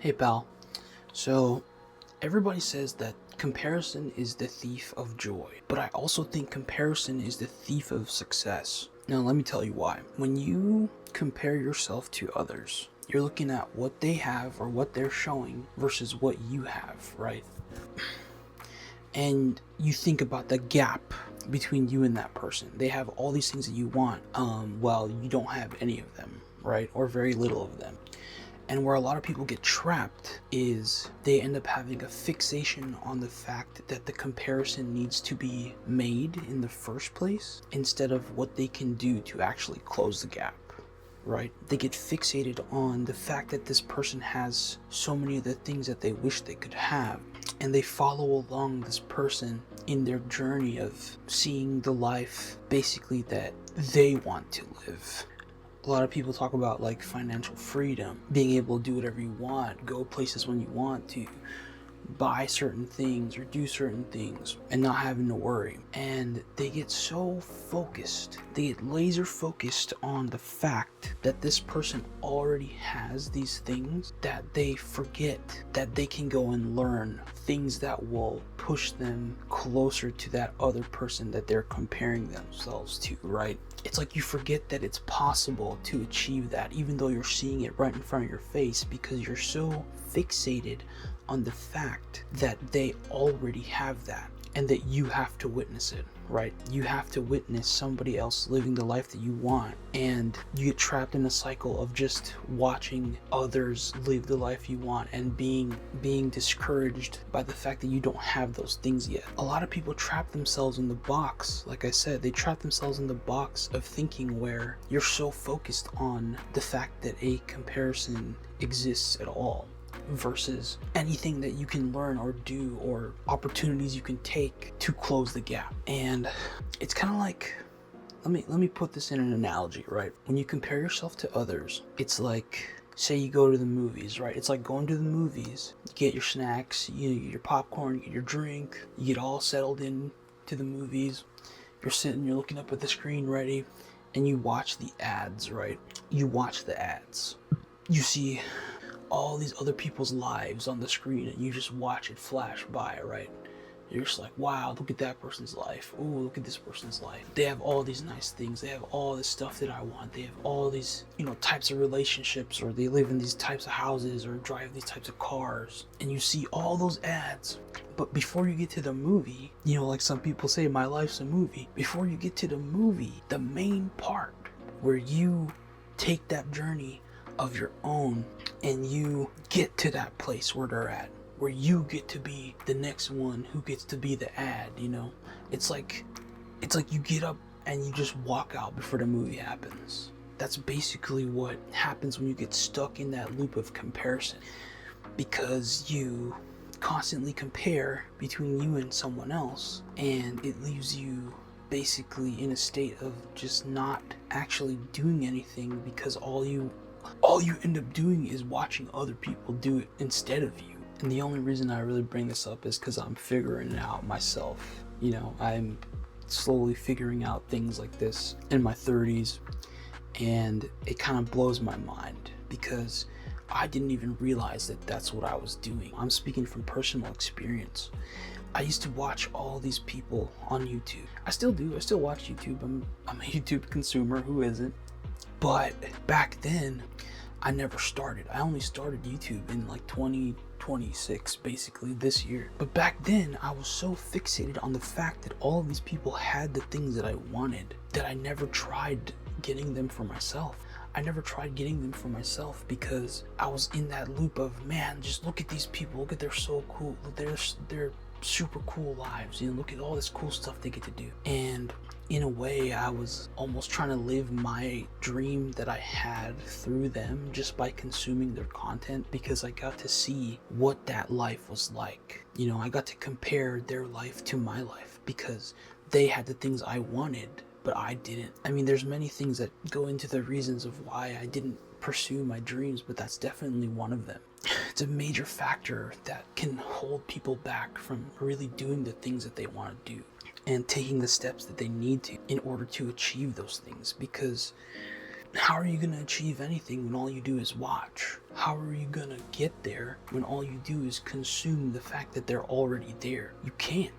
Hey pal, so everybody says that comparison is the thief of joy, but I also think comparison is the thief of success. Now let me tell you why. When you compare yourself to others, you're looking at what they have or what they're showing versus what you have, right? And you think about the gap between you and that person. They have all these things that you want, while you don't have any of them, right? Or very little of them. And where a lot of people get trapped is they end up having a fixation on the fact that the comparison needs to be made in the first place instead of what they can do to actually close the gap, right? They get fixated on the fact that this person has so many of the things that they wish they could have, and they follow along this person in their journey of seeing the life basically that they want to live. A lot of people talk about like financial freedom, being able to do whatever you want, go places when you want to, buy certain things or do certain things and not having to worry. And they get so focused, they get laser focused on the fact that this person already has these things that they forget that they can go and learn things that will push them closer to that other person that they're comparing themselves to, right? It's like you forget that it's possible to achieve that even though you're seeing it right in front of your face, because you're so fixated on the fact that they already have that and that you have to witness it, right? You have to witness somebody else living the life that you want, and you get trapped in a cycle of just watching others live the life you want and being discouraged by the fact that you don't have those things yet. A lot of people trap themselves in the box. Like I said, they trap themselves in the box of thinking where you're so focused on the fact that a comparison exists at all versus anything that you can learn or do or opportunities you can take to close the gap. And it's kind of like, let me put this in an analogy, right? When you compare yourself to others, it's like, say you go to the movies, right? It's like going to the movies, you get your snacks, you get your popcorn, you get your drink, you get all settled in to the movies, you're sitting, you're looking up at the screen ready, and you watch the ads, right? You watch the ads, you see all these other people's lives on the screen, and you just watch it flash by, right? You're just like, wow, look at that person's life. Ooh, look at this person's life. They have all these nice things. They have all this stuff that I want. They have all these, types of relationships, or they live in these types of houses, or drive these types of cars. And you see all those ads. But before you get to the movie, like some people say, my life's a movie. Before you get to the movie, the main part where you take that journey of your own and you get to that place where they're at, where you get to be the next one who gets to be the ad. It's like you get up and you just walk out before the movie happens. That's basically what happens when you get stuck in that loop of comparison, because you constantly compare between you and someone else, and it leaves you basically in a state of just not actually doing anything, because all you end up doing is watching other people do it instead of you. And the only reason I really bring this up is because I'm figuring it out myself. I'm slowly figuring out things like this in my 30s, and it kind of blows my mind because I didn't even realize that that's what I was doing. I'm speaking from personal experience. I used to watch all these people on YouTube. I still do. I still watch YouTube. I'm a YouTube consumer. Who isn't? But back then, I never started. I only started YouTube in like 2026, basically this year. But back then, I was so fixated on the fact that all of these people had the things that I wanted that I never tried getting them for myself. I never tried getting them for myself because I was in that loop of, man, just look at these people. Look at, they're so cool. They're super cool lives. Look at all this cool stuff they get to do. And in a way, I was almost trying to live my dream that I had through them just by consuming their content, because I got to see what that life was like. I got to compare their life to my life because they had the things I wanted, but I didn't. I mean, there's many things that go into the reasons of why I didn't pursue my dreams, but that's definitely one of them. It's a major factor that can hold people back from really doing the things that they want to do and taking the steps that they need to in order to achieve those things, because How are you going to achieve anything when all you do is watch? How are you going to get there when all you do is consume the fact that they're already there? You can't.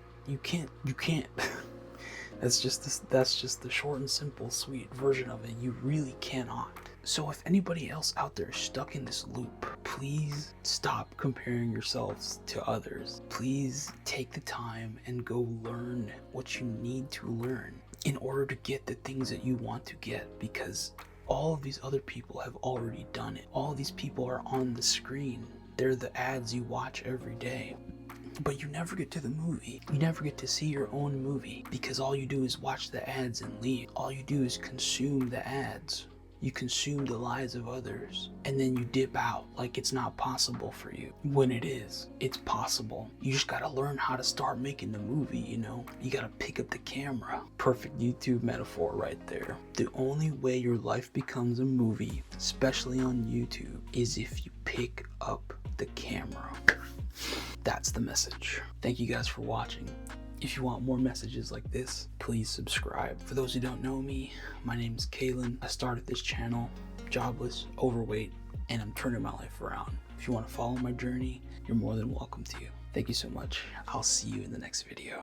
That's just the short and simple, sweet version of it. You really cannot. So if anybody else out there is stuck in this loop, please stop comparing yourselves to others. Please take the time and go learn what you need to learn in order to get the things that you want to get, because all of these other people have already done it. All of these people are on the screen. They're the ads you watch every day. But you never get to the movie. You never get to see your own movie because all you do is watch the ads and leave. All you do is consume the ads. You consume the lives of others, and then you dip out like it's not possible for you. When it is, it's possible. You just gotta learn how to start making the movie, you know? You gotta pick up the camera. Perfect YouTube metaphor right there. The only way your life becomes a movie, especially on YouTube, is if you pick up the camera. That's the message. Thank you guys for watching. If you want more messages like this, please subscribe. For those who don't know me, my name is Kalen. I started this channel, jobless, overweight, and I'm turning my life around. If you want to follow my journey, you're more than welcome to. Thank you so much. I'll see you in the next video.